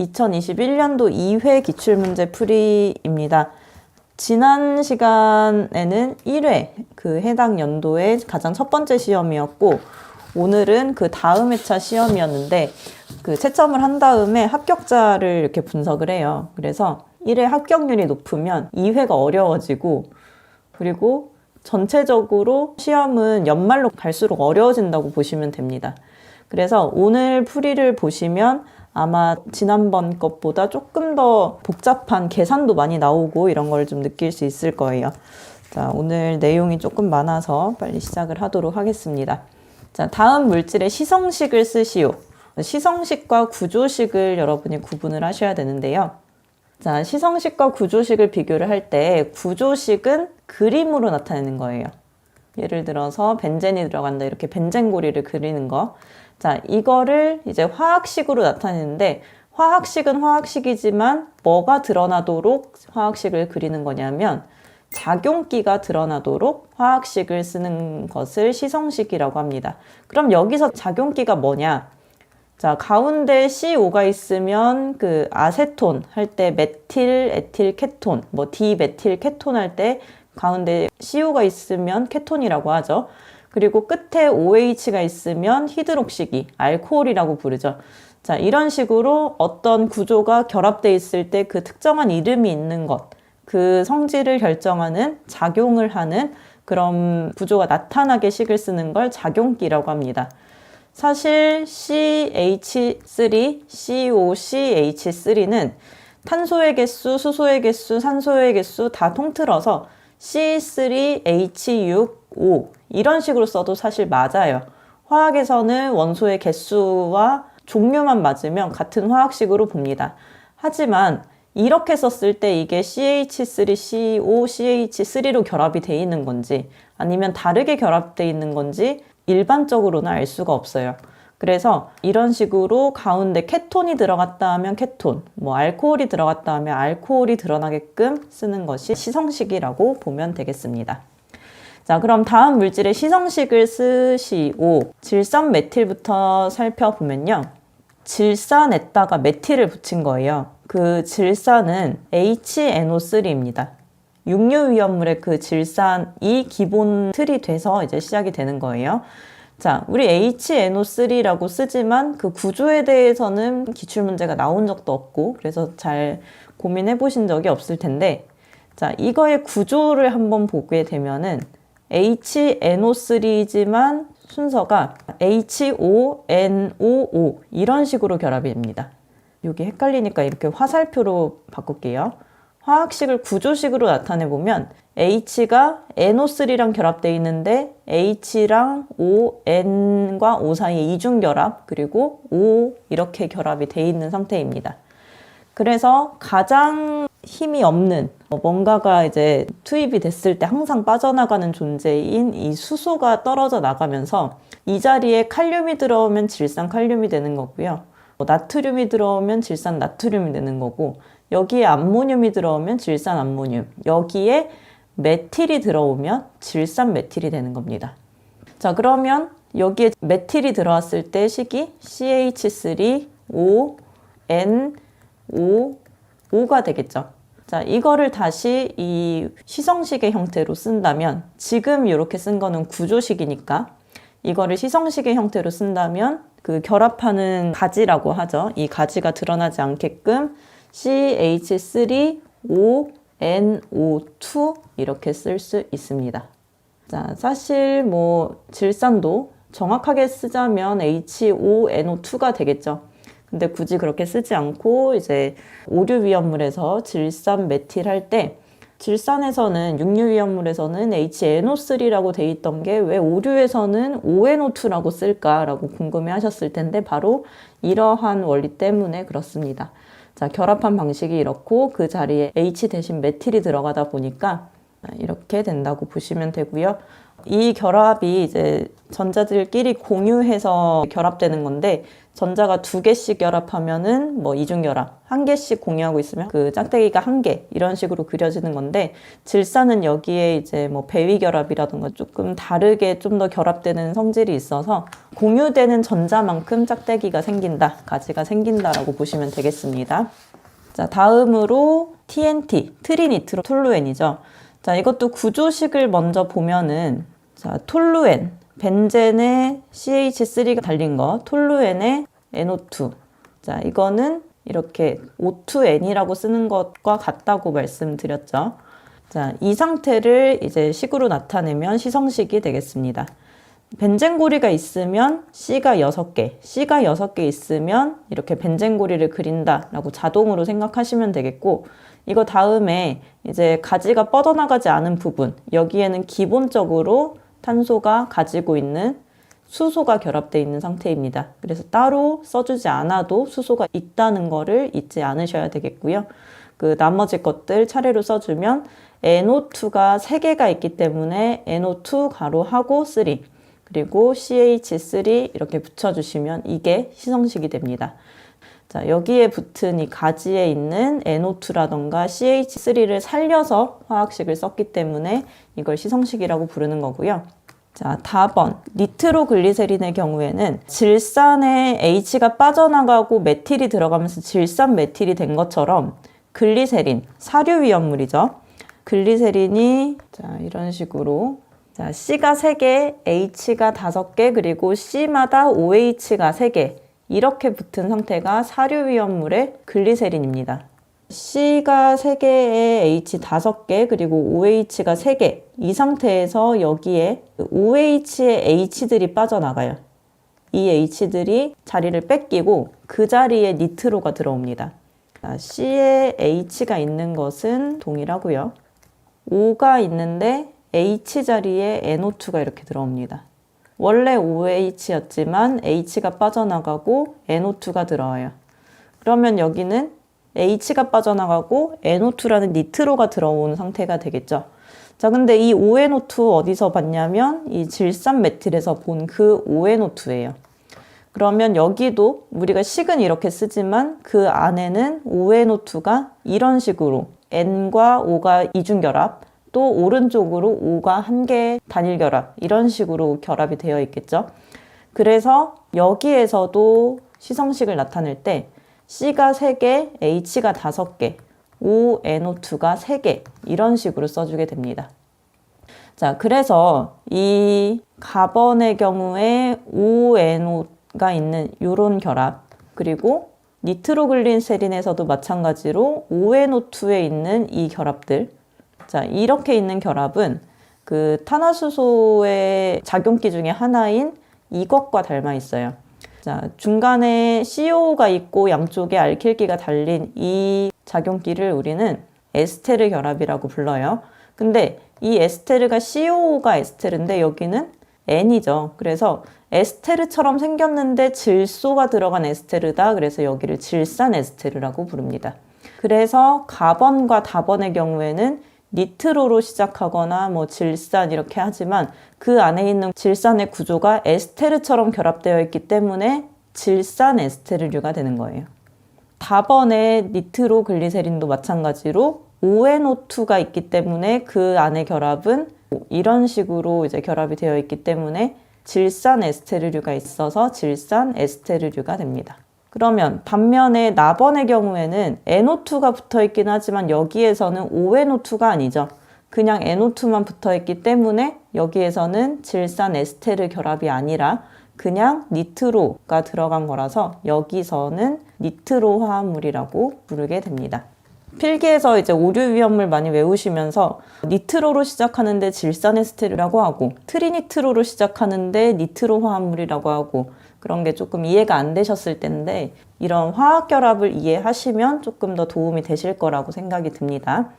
2021년도 2회 기출문제 풀이입니다. 지난 시간에는 1회, 그 해당 연도의 가장 첫 번째 시험이었고, 오늘은 그 다음 회차 시험이었는데, 그 채점을 한 다음에 합격자를 이렇게 분석을 해요. 그래서 1회 합격률이 높으면 2회가 어려워지고, 그리고 전체적으로 시험은 연말로 갈수록 어려워진다고 보시면 됩니다. 그래서 오늘 풀이를 보시면 아마 지난번 것보다 조금 더 복잡한 계산도 많이 나오고 이런 걸 좀 느낄 수 있을 거예요. 자, 오늘 내용이 조금 많아서 빨리 시작을 하도록 하겠습니다. 자, 다음 물질의 시성식을 쓰시오. 시성식과 구조식을 여러분이 구분을 하셔야 되는데요. 자, 시성식과 구조식을 비교를 할 때 구조식은 그림으로 나타내는 거예요. 예를 들어서 벤젠이 들어간다, 이렇게 벤젠고리를 그리는 거. 자, 이거를 이제 화학식으로 나타내는데, 화학식은 화학식이지만 뭐가 드러나도록 화학식을 그리는 거냐면 작용기가 드러나도록 화학식을 쓰는 것을 시성식이라고 합니다. 그럼 여기서 작용기가 뭐냐? 자, 가운데 CO가 있으면 그 아세톤 할 때 메틸, 에틸, 케톤, 뭐 디메틸 케톤 할 때 가운데 CO가 있으면 케톤이라고 하죠. 그리고 끝에 OH가 있으면 히드록식이 알코올이라고 부르죠. 자, 이런 식으로 어떤 구조가 결합되어 있을 때 그 특정한 이름이 있는 것, 그 성질을 결정하는, 작용을 하는 그런 구조가 나타나게 식을 쓰는 걸 작용기라고 합니다. 사실 CH3, COCH3는 탄소의 개수, 수소의 개수, 산소의 개수 다 통틀어서 C3H6O 이런 식으로 써도 사실 맞아요. 화학에서는 원소의 개수와 종류만 맞으면 같은 화학식으로 봅니다. 하지만 이렇게 썼을 때 이게 CH3CO, CH3로 결합이 되어 있는 건지 아니면 다르게 결합되어 있는 건지 일반적으로는 알 수가 없어요. 그래서 이런 식으로 가운데 케톤이 들어갔다 하면 케톤, 뭐 알코올이 들어갔다 하면 알코올이 드러나게끔 쓰는 것이 시성식이라고 보면 되겠습니다. 자, 그럼 다음 물질의 시성식을 쓰시오. 질산 메틸부터 살펴보면요. 질산에다가 메틸을 붙인 거예요. 그 질산은 HNO3입니다. 육류위험물의 그 질산이 기본 틀이 돼서 이제 시작이 되는 거예요. 자, 우리 HNO3라고 쓰지만 그 구조에 대해서는 기출문제가 나온 적도 없고 그래서 잘 고민해 보신 적이 없을 텐데, 자, 이거의 구조를 한번 보게 되면은 HNO3이지만 순서가 HONOO 이런 식으로 결합이 됩니다. 여기 헷갈리니까 이렇게 화살표로 바꿀게요. 화학식을 구조식으로 나타내보면 H가 NO3랑 결합되어 있는데 H랑 O, N과 O 사이에 이중결합, 그리고 O 이렇게 결합이 되어 있는 상태입니다. 그래서 가장 힘이 없는 뭔가가 이제 투입이 됐을 때 항상 빠져나가는 존재인 이 수소가 떨어져 나가면서 이 자리에 칼륨이 들어오면 질산 칼륨이 되는 거고요. 나트륨이 들어오면 질산 나트륨이 되는 거고, 여기에 암모늄이 들어오면 질산 암모늄, 여기에 메틸이 들어오면 질산 메틸이 되는 겁니다. 자, 그러면 여기에 메틸이 들어왔을 때 식이 CH3ONO5가 되겠죠. 자, 이거를 다시 이 시성식의 형태로 쓴다면, 지금 이렇게 쓴 거는 구조식이니까 이거를 시성식의 형태로 쓴다면 그 결합하는 가지라고 하죠. 이 가지가 드러나지 않게끔 CH3ONO2 이렇게 쓸 수 있습니다. 자, 사실 뭐 질산도 정확하게 쓰자면 HONO2가 되겠죠. 근데 굳이 그렇게 쓰지 않고 이제 오류위험물에서 질산 메틸 할 때, 질산에서는 육류위험물에서는 HNO3라고 돼 있던 게 왜 오류에서는 ONO2라고 쓸까라고 궁금해 하셨을 텐데, 바로 이러한 원리 때문에 그렇습니다. 자, 결합한 방식이 이렇고 그 자리에 H 대신 메틸이 들어가다 보니까 이렇게 된다고 보시면 되고요. 이 결합이 이제 전자들끼리 공유해서 결합되는 건데, 전자가 2개씩 결합하면은 뭐 이중결합, 1개씩 공유하고 있으면 그 짝대기가 1개 이런 식으로 그려지는 건데, 질산은 여기에 이제 뭐 배위결합이라든가 조금 다르게 좀 더 결합되는 성질이 있어서 공유되는 전자만큼 짝대기가 생긴다, 가지가 생긴다라고 보시면 되겠습니다. 자, 다음으로 TNT, 트리니트로 톨루엔이죠. 자, 이것도 구조식을 먼저 보면은, 자, 톨루엔, 벤젠에 CH3가 달린 거, 톨루엔에 NO2. 자, 이거는 이렇게 O2N이라고 쓰는 것과 같다고 말씀드렸죠. 자, 이 상태를 이제 식으로 나타내면 시성식이 되겠습니다. 벤젠고리가 있으면 C가 6개, C가 6개 있으면 이렇게 벤젠고리를 그린다라고 자동으로 생각하시면 되겠고, 이거 다음에 이제 가지가 뻗어나가지 않은 부분, 여기에는 기본적으로 탄소가 가지고 있는 수소가 결합되어 있는 상태입니다. 그래서 따로 써주지 않아도 수소가 있다는 거를 잊지 않으셔야 되겠고요. 그 나머지 것들 차례로 써주면 NO2가 3개가 있기 때문에 NO2 가로하고 3, 그리고 CH3 이렇게 붙여주시면 이게 시성식이 됩니다. 자, 여기에 붙은 이 가지에 있는 NO2라던가 CH3를 살려서 화학식을 썼기 때문에 이걸 시성식이라고 부르는 거고요. 자, 다번 니트로글리세린의 경우에는 질산에 H가 빠져나가고 메틸이 들어가면서 질산 메틸이 된 것처럼 글리세린, 사료위험물이죠. 글리세린이 자, 이런 식으로 자, C가 3개, H가 5개, 그리고 C마다 OH가 3개 이렇게 붙은 상태가 사료위험물의 글리세린입니다. C가 3개에 H 5개, 그리고 OH가 3개. 이 상태에서 여기에 OH의 H들이 빠져나가요. 이 H들이 자리를 뺏기고 그 자리에 니트로가 들어옵니다. C에 H가 있는 것은 동일하고요. O가 있는데 H 자리에 NO2가 이렇게 들어옵니다. 원래 OH였지만 H가 빠져나가고 NO2가 들어와요. 그러면 여기는 H가 빠져나가고 NO2라는 니트로가 들어온 상태가 되겠죠. 자, 근데 이 ONO2 어디서 봤냐면 이 질산 메틸에서 본 그 ONO2예요. 그러면 여기도 우리가 식은 이렇게 쓰지만 그 안에는 ONO2가 이런 식으로 N과 O가 이중결합, 또 오른쪽으로 O가 1개 단일결합, 이런 식으로 결합이 되어 있겠죠. 그래서 여기에서도 시성식을 나타낼 때 C가 3개, H가 5개, ONO2가 3개 이런 식으로 써주게 됩니다. 자, 그래서 이 가번의 경우에 ONO가 있는 이런 결합, 그리고 니트로글리세린에서도 마찬가지로 ONO2에 있는 이 결합들, 자, 이렇게 있는 결합은 그 탄화수소의 작용기 중에 하나인 이것과 닮아 있어요. 자, 중간에 CO가 있고 양쪽에 알킬기가 달린 이 작용기를 우리는 에스테르 결합이라고 불러요. 근데 이 에스테르가 CO가 에스테르인데 여기는 N이죠. 그래서 에스테르처럼 생겼는데 질소가 들어간 에스테르다. 그래서 여기를 질산 에스테르라고 부릅니다. 그래서 가번과 다번의 경우에는 니트로로 시작하거나 뭐 질산 이렇게 하지만 그 안에 있는 질산의 구조가 에스테르처럼 결합되어 있기 때문에 질산 에스테르류가 되는 거예요. 다번의 니트로글리세린도 마찬가지로 ONO2가 있기 때문에 그 안에 결합은 이런 식으로 이제 결합이 되어 있기 때문에 질산 에스테르류가 있어서 질산 에스테르류가 됩니다. 그러면 반면에 나번의 경우에는 NO2가 붙어 있긴 하지만 여기에서는 ONO2가 아니죠. 그냥 NO2만 붙어 있기 때문에 여기에서는 질산 에스테르 결합이 아니라 그냥 니트로가 들어간 거라서 여기서는 니트로 화합물이라고 부르게 됩니다. 필기에서 이제 오류 위험물 많이 외우시면서 니트로로 시작하는데 질산 에스테르라고 하고 트리니트로로 시작하는데 니트로 화합물이라고 하고 그런 게 조금 이해가 안 되셨을 텐데 이런 화학 결합을 이해하시면 조금 더 도움이 되실 거라고 생각이 듭니다.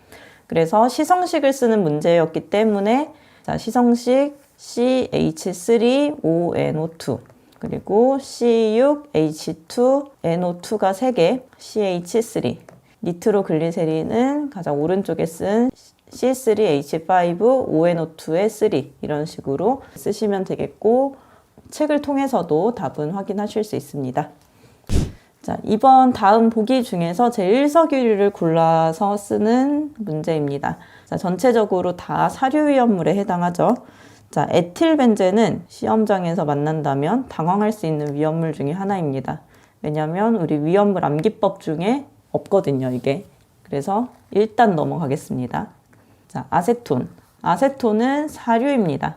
그래서 시성식을 쓰는 문제였기 때문에 자, 시성식 CH3ONO2 그리고 C6H2NO2가 3개 CH3 니트로글리세린은 가장 오른쪽에 쓴 C3H5 ONO2의 3 이런 식으로 쓰시면 되겠고 책을 통해서도 답은 확인하실 수 있습니다. 자, 이번 다음 보기 중에서 제 일석이류를 골라서 쓰는 문제입니다. 자, 전체적으로 다 사료위험물에 해당하죠. 자, 에틸벤젠은 시험장에서 만난다면 당황할 수 있는 위험물 중에 하나입니다. 왜냐하면 우리 위험물 암기법 중에 없거든요, 이게. 그래서 일단 넘어가겠습니다. 자, 아세톤. 아세톤은 사료입니다.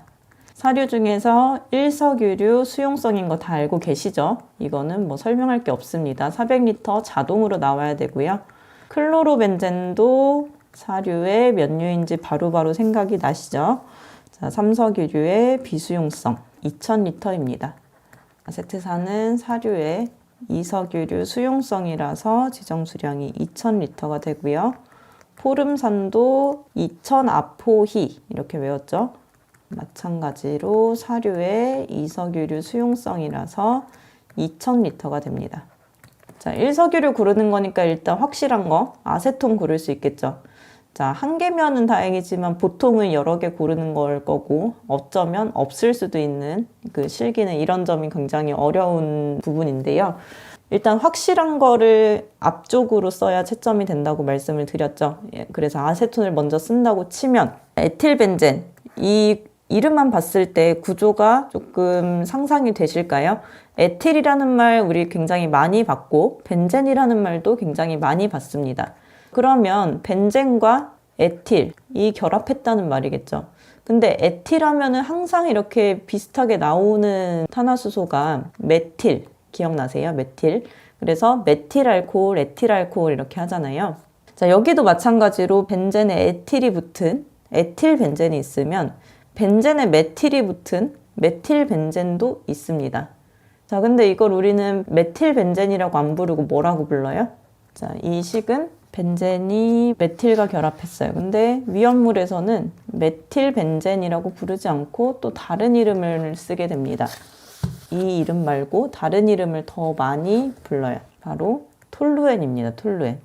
사료 중에서 일석유류 수용성인 거 다 알고 계시죠? 이거는 뭐 설명할 게 없습니다. 400L 자동으로 나와야 되고요. 클로로벤젠도 사료의 면류인지 바로바로 생각이 나시죠? 자, 삼석유류의 비수용성 2000L입니다. 아세트산은 사료의 이석유류 수용성이라서 지정 수량이 2000L가 되고요. 포름산도 2000아포히 이렇게 외웠죠. 마찬가지로 사료의 이석유류 수용성이라서 2000L가 됩니다. 자, 일석유류 고르는 거니까 일단 확실한 거 아세톤 고를 수 있겠죠. 자, 한 개면은 다행이지만 보통은 여러 개 고르는 걸 거고 어쩌면 없을 수도 있는 그 실기는 이런 점이 굉장히 어려운 부분인데요. 일단 확실한 거를 앞쪽으로 써야 채점이 된다고 말씀을 드렸죠. 그래서 아세톤을 먼저 쓴다고 치면 에틸벤젠 이 이름만 봤을 때 구조가 조금 상상이 되실까요? 에틸이라는 말 우리 굉장히 많이 봤고 벤젠이라는 말도 굉장히 많이 봤습니다. 그러면 벤젠과 에틸이 결합했다는 말이겠죠. 근데 에틸하면은 항상 이렇게 비슷하게 나오는 탄화수소가 메틸, 기억나세요? 메틸. 그래서 메틸알코올, 에틸알코올 이렇게 하잖아요. 자, 여기도 마찬가지로 벤젠에 에틸이 붙은 에틸벤젠이 있으면 벤젠에 메틸이 붙은 메틸벤젠도 있습니다. 자, 근데 이걸 우리는 메틸벤젠이라고 안 부르고 뭐라고 불러요? 자, 이 식은 벤젠이 메틸과 결합했어요. 근데 위험물에서는 메틸벤젠이라고 부르지 않고 또 다른 이름을 쓰게 됩니다. 이 이름 말고 다른 이름을 더 많이 불러요. 바로 톨루엔입니다. 톨루엔.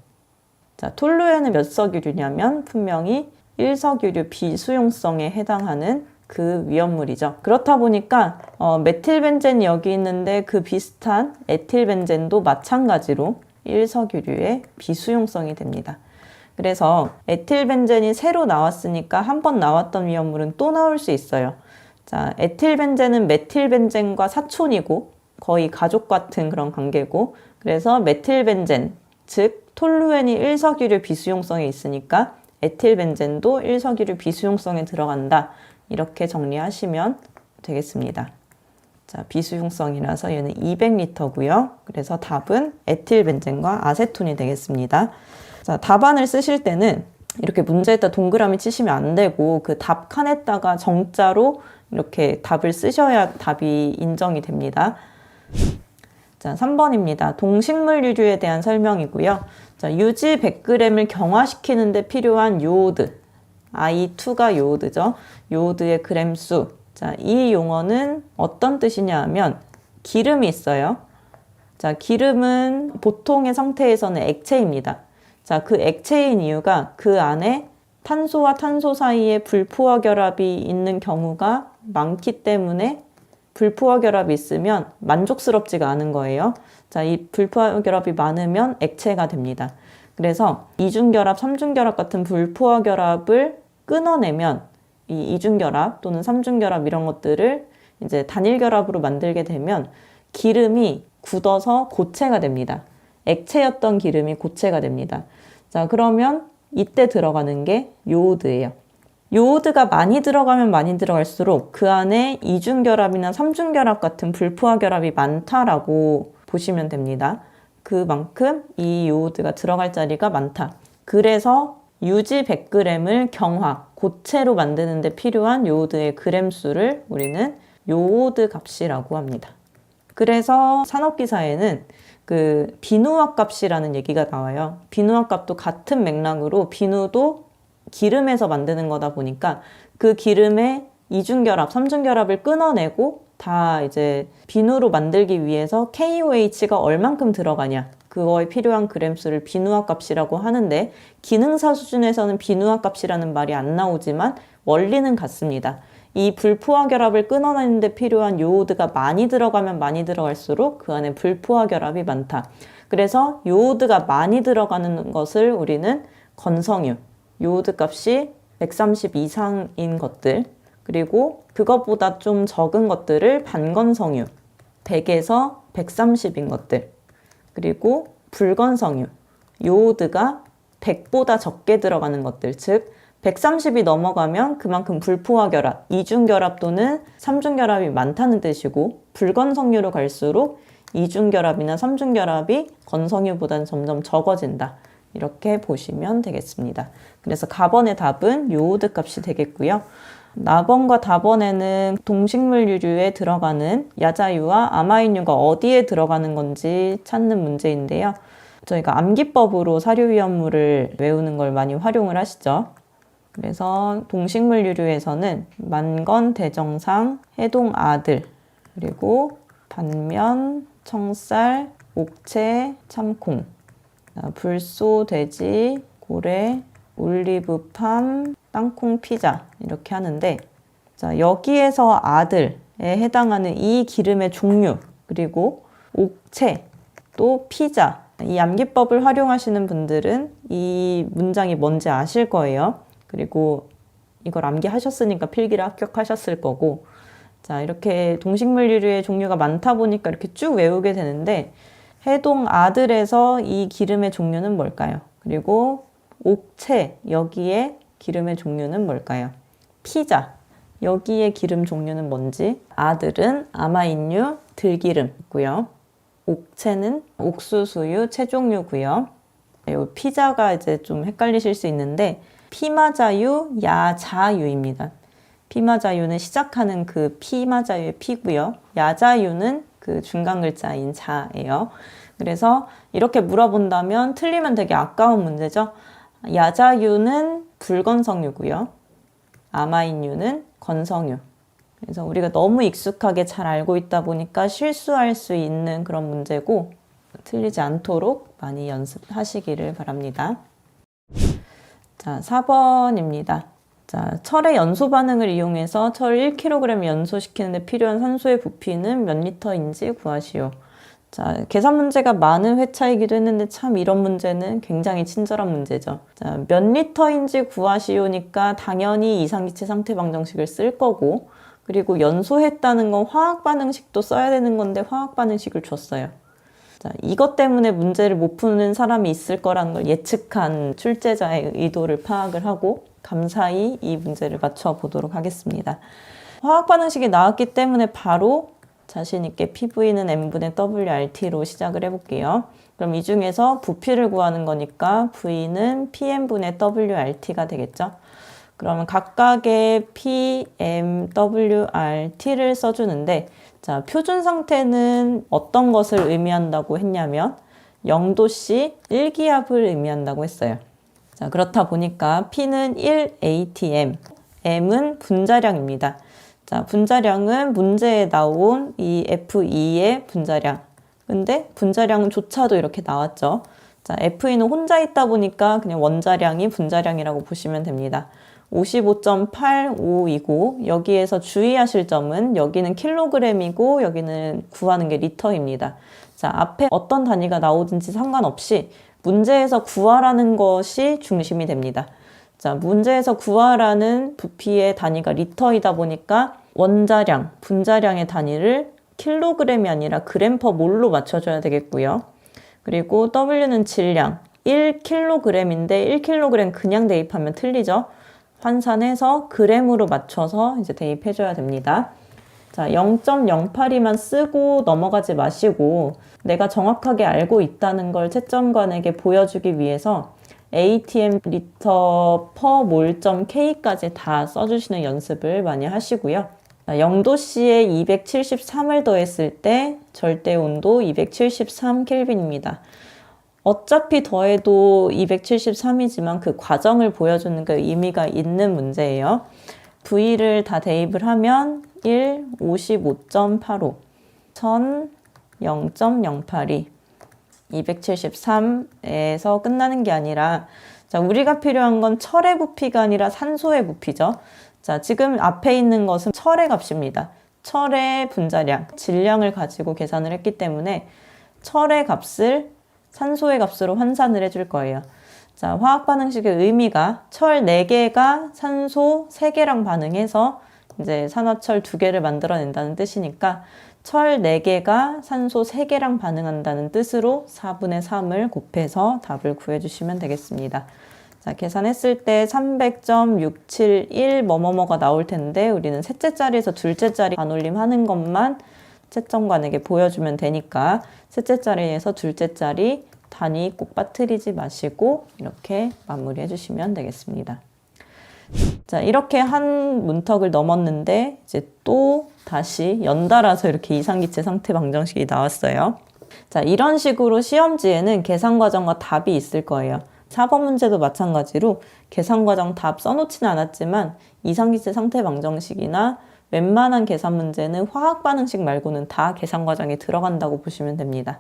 자, 톨루엔은 몇 석유류냐면 분명히 일석유류 비수용성에 해당하는 그 위험물이죠. 그렇다 보니까 메틸벤젠이 여기 있는데 그 비슷한 에틸벤젠도 마찬가지로 일석유류의 비수용성이 됩니다. 그래서 에틸벤젠이 새로 나왔으니까 한 번 나왔던 위험물은 또 나올 수 있어요. 자, 에틸벤젠은 메틸벤젠과 사촌이고 거의 가족 같은 그런 관계고 그래서 메틸벤젠, 즉 톨루엔이 일석유류 비수용성에 있으니까 에틸벤젠도 일석유류 비수용성에 들어간다. 이렇게 정리하시면 되겠습니다. 자, 비수용성이라서 얘는 200L고요. 그래서 답은 에틸벤젠과 아세톤이 되겠습니다. 자, 답안을 쓰실 때는 이렇게 문제에다 동그라미 치시면 안 되고 그 답 칸에다가 정자로 이렇게 답을 쓰셔야 답이 인정이 됩니다. 자, 3번입니다. 동식물 유류에 대한 설명이고요. 자, 유지 100g을 경화시키는 데 필요한 요오드. I2가 요오드죠. 요오드의 그램수. 자, 이 용어는 어떤 뜻이냐 하면 기름이 있어요. 자, 기름은 보통의 상태에서는 액체입니다. 자, 그 액체인 이유가 그 안에 탄소와 탄소 사이에 불포화 결합이 있는 경우가 많기 때문에 불포화 결합이 있으면 만족스럽지가 않은 거예요. 자, 이 불포화 결합이 많으면 액체가 됩니다. 그래서 이중결합, 삼중결합 같은 불포화 결합을 끊어내면 이 이중결합 또는 삼중결합 이런 것들을 이제 단일결합으로 만들게 되면 기름이 굳어서 고체가 됩니다. 액체였던 기름이 고체가 됩니다. 자, 그러면 이때 들어가는 게 요오드예요. 요오드가 많이 들어가면 많이 들어갈수록 그 안에 이중결합이나 삼중결합 같은 불포화 결합이 많다라고 보시면 됩니다. 그만큼 이 요오드가 들어갈 자리가 많다. 그래서 유지 100g을 경화, 고체로 만드는 데 필요한 요오드의 그램수를 우리는 요오드 값이라고 합니다. 그래서 산업기사에는 그 비누화 값이라는 얘기가 나와요. 비누화 값도 같은 맥락으로 비누도 기름에서 만드는 거다 보니까 그 기름의 이중결합, 삼중결합을 끊어내고 다 이제 비누로 만들기 위해서 KOH가 얼만큼 들어가냐 그거에 필요한 그램수를 비누화 값이라고 하는데 기능사 수준에서는 비누화 값이라는 말이 안 나오지만 원리는 같습니다. 이 불포화 결합을 끊어내는 데 필요한 요오드가 많이 들어가면 많이 들어갈수록 그 안에 불포화 결합이 많다. 그래서 요오드가 많이 들어가는 것을 우리는 건성유, 요오드 값이 130 이상인 것들, 그리고 그것보다 좀 적은 것들을 반건성유, 100에서 130인 것들, 그리고 불건성유, 요오드가 100보다 적게 들어가는 것들, 즉 130이 넘어가면 그만큼 불포화 결합, 이중 결합 또는 삼중 결합이 많다는 뜻이고, 불건성유로 갈수록 이중 결합이나 삼중 결합이 건성유보다는 점점 적어진다. 이렇게 보시면 되겠습니다. 그래서 가번의 답은 요오드 값이 되겠고요. 나번과 다번에는 동식물 유류에 들어가는 야자유와 아마인유가 어디에 들어가는 건지 찾는 문제인데요. 저희가 암기법으로 사료위험물을 외우는 걸 많이 활용을 하시죠. 그래서 동식물 유류에서는 만건, 대정상, 해동, 아들, 그리고 반면, 청쌀, 옥채, 참콩, 불소, 돼지, 고래, 올리브팜, 땅콩, 피자 이렇게 하는데, 자, 여기에서 아들에 해당하는 이 기름의 종류, 그리고 옥채, 또 피자, 이 암기법을 활용하시는 분들은 이 문장이 뭔지 아실 거예요. 그리고 이걸 암기하셨으니까 필기를 합격하셨을 거고, 자, 이렇게 동식물 유류의 종류가 많다 보니까 이렇게 쭉 외우게 되는데, 해동 아들에서 이 기름의 종류는 뭘까요? 그리고 옥채, 여기에 기름의 종류는 뭘까요? 피자, 여기에 기름 종류는 뭔지? 아들은 아마인유, 들기름 있고요. 옥채는 옥수수유, 채종유고요. 이 피자가 이제 좀 헷갈리실 수 있는데 피마자유, 야자유입니다. 피마자유는 시작하는 그 피마자유의 피고요. 야자유는 그 중간 글자인 자예요. 그래서 이렇게 물어본다면 틀리면 되게 아까운 문제죠. 야자유는 불건성유고요. 아마인유는 건성유. 그래서 우리가 너무 익숙하게 잘 알고 있다 보니까 실수할 수 있는 그런 문제고, 틀리지 않도록 많이 연습하시기를 바랍니다. 자, 4번입니다. 자, 철의 연소 반응을 이용해서 철 1kg 연소시키는 데 필요한 산소의 부피는 몇 리터인지 구하시오. 자, 계산 문제가 많은 회차이기도 했는데 참 이런 문제는 굉장히 친절한 문제죠. 자, 몇 리터인지 구하시오니까 당연히 이상기체 상태 방정식을 쓸 거고, 그리고 연소했다는 건 화학 반응식도 써야 되는 건데 화학 반응식을 줬어요. 자, 이것 때문에 문제를 못 푸는 사람이 있을 거라는 걸 예측한 출제자의 의도를 파악을 하고 감사히 이 문제를 맞춰보도록 하겠습니다. 화학 반응식이 나왔기 때문에 바로 자신 있게 PV는 N분의 WRT로 시작을 해볼게요. 그럼 이 중에서 부피를 구하는 거니까 V는 PM분의 WRT가 되겠죠. 그러면 각각의 PMWRT를 써주는데, 자, 표준 상태는 어떤 것을 의미한다고 했냐면 0도씨 1기압을 의미한다고 했어요. 자, 그렇다 보니까 P는 1atm, M은 분자량입니다. 자, 분자량은 문제에 나온 이 F2의 분자량. 근데 분자량조차도 이렇게 나왔죠. 자, F2는 혼자 있다 보니까 그냥 원자량이 분자량이라고 보시면 됩니다. 55.85이고 여기에서 주의하실 점은 여기는 킬로그램이고 여기는 구하는 게 리터입니다. 자, 앞에 어떤 단위가 나오든지 상관없이 문제에서 구하라는 것이 중심이 됩니다. 자, 문제에서 구하라는 부피의 단위가 리터이다 보니까 원자량, 분자량의 단위를 킬로그램이 아니라 그램 퍼 몰로 맞춰줘야 되겠고요. 그리고 W는 질량, 1kg인데 1kg 그냥 대입하면 틀리죠. 환산해서 그램으로 맞춰서 이제 대입해줘야 됩니다. 자, 0.082만 쓰고 넘어가지 마시고 내가 정확하게 알고 있다는 걸 채점관에게 보여주기 위해서 atm 리터 per mol.k까지 다 써주시는 연습을 많이 하시고요. 0도씨에 273을 더했을 때 절대 온도 273 켈빈입니다. 어차피 더해도 273이지만 그 과정을 보여주는 그 의미가 있는 문제예요. V를 다 대입을 하면 1, 55.85, 1000, 0.082, 273에서 끝나는 게 아니라 자, 우리가 필요한 건 철의 부피가 아니라 산소의 부피죠. 자, 지금 앞에 있는 것은 철의 값입니다. 철의 분자량, 질량을 가지고 계산을 했기 때문에 철의 값을 산소의 값으로 환산을 해줄 거예요. 자, 화학 반응식의 의미가 철 4개가 산소 3개랑 반응해서 이제 산화철 2개를 만들어낸다는 뜻이니까 철 4개가 산소 3개랑 반응한다는 뜻으로 4분의 3을 곱해서 답을 구해주시면 되겠습니다. 자, 계산했을 때 300.671 뭐뭐뭐가 나올 텐데 우리는 셋째 자리에서 둘째 자리 반올림 하는 것만 채점관에게 보여주면 되니까 셋째 자리에서 둘째 자리 단위 꼭 빠뜨리지 마시고 이렇게 마무리해 주시면 되겠습니다. 자, 이렇게 한 문턱을 넘었는데 이제 또 다시 연달아서 이렇게 이상기체 상태 방정식이 나왔어요. 자, 이런 식으로 시험지에는 계산 과정과 답이 있을 거예요. 4번 문제도 마찬가지로 계산 과정 답 써놓지는 않았지만 이상기체 상태 방정식이나 웬만한 계산 문제는 화학 반응식 말고는 다 계산 과정에 들어간다고 보시면 됩니다.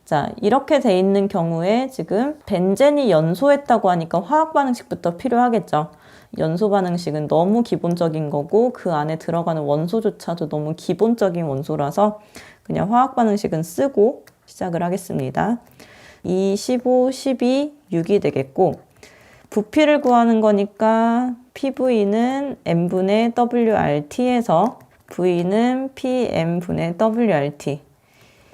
자, 이렇게 돼 있는 경우에 지금 벤젠이 연소했다고 하니까 화학 반응식부터 필요하겠죠. 연소 반응식은 너무 기본적인 거고 그 안에 들어가는 원소조차도 너무 기본적인 원소라서 그냥 화학 반응식은 쓰고 시작을 하겠습니다. 2, 15, 12, 6이 되겠고 부피를 구하는 거니까 PV는 M분의 WRT에서 V는 PM분의 WRT.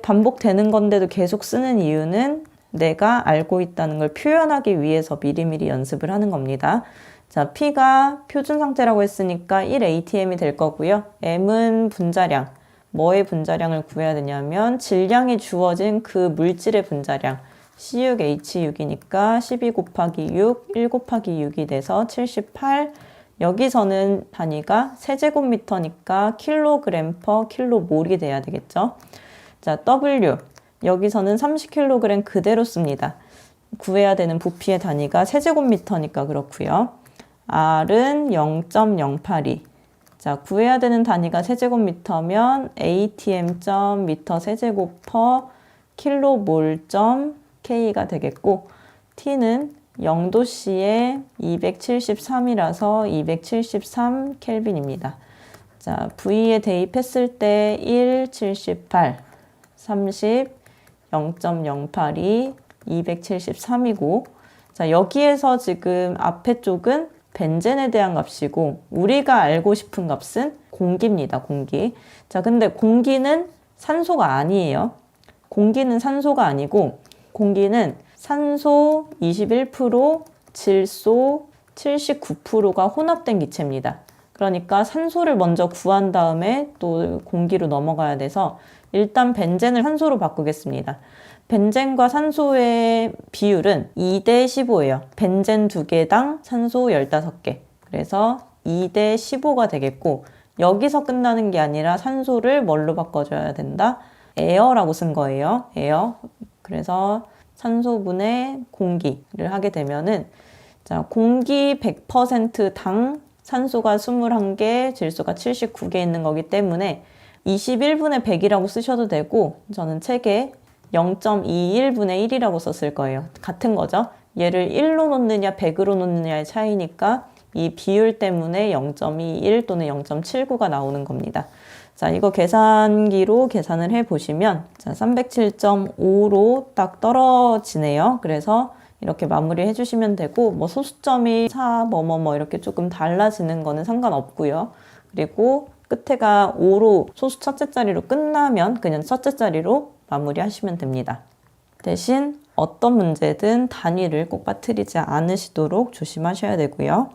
반복되는 건데도 계속 쓰는 이유는 내가 알고 있다는 걸 표현하기 위해서 미리미리 연습을 하는 겁니다. 자, P가 표준 상태라고 했으니까 1atm이 될 거고요. M은 분자량. 뭐의 분자량을 구해야 되냐면 질량이 주어진 그 물질의 분자량. C6H6이니까 12 곱하기 6, 1 곱하기 6이 돼서 78. 여기서는 단위가 세제곱미터니까 킬로그램 퍼 킬로몰이 돼야 되겠죠. 자, W. 여기서는 30kg 그대로 씁니다. 구해야 되는 부피의 단위가 세제곱미터니까 그렇고요. R은 0.082. 자, 구해야 되는 단위가 세제곱미터면 atm.m 세제곱 퍼 킬로몰.k가 되겠고 T는 0도씨에 273이라서 273 켈빈입니다. 자, V에 대입했을 때 1, 78, 30, 0.082, 273이고 자, 여기에서 지금 앞에 쪽은 벤젠에 대한 값이고 우리가 알고 싶은 값은 공기입니다. 공기. 자, 근데 공기는 산소가 아니에요. 공기는 산소가 아니고 공기는 산소 21%, 질소 79%가 혼합된 기체입니다. 그러니까 산소를 먼저 구한 다음에 또 공기로 넘어가야 돼서 일단 벤젠을 산소로 바꾸겠습니다. 벤젠과 산소의 비율은 2대 15예요. 벤젠 2개당 산소 15개. 그래서 2대 15가 되겠고 여기서 끝나는 게 아니라 산소를 뭘로 바꿔줘야 된다? 에어라고 쓴 거예요. 에어. 그래서 산소분의 공기를 하게 되면은 자, 공기 100%당 산소가 21개, 질소가 79개 있는 거기 때문에 21분의 100이라고 쓰셔도 되고 저는 책에 0.21분의 1이라고 썼을 거예요. 같은 거죠. 얘를 1로 놓느냐 100으로 놓느냐의 차이니까 이 비율 때문에 0.21 또는 0.79가 나오는 겁니다. 자, 이거 계산기로 계산을 해보시면 자, 307.5로 딱 떨어지네요. 그래서 이렇게 마무리 해주시면 되고 뭐 소수점이 4, 뭐뭐뭐 이렇게 조금 달라지는 거는 상관없고요. 그리고 끝에가 5로 소수 첫째 자리로 끝나면 그냥 첫째 자리로 마무리 하시면 됩니다. 대신 어떤 문제든 단위를 꼭 빠뜨리지 않으시도록 조심하셔야 되고요.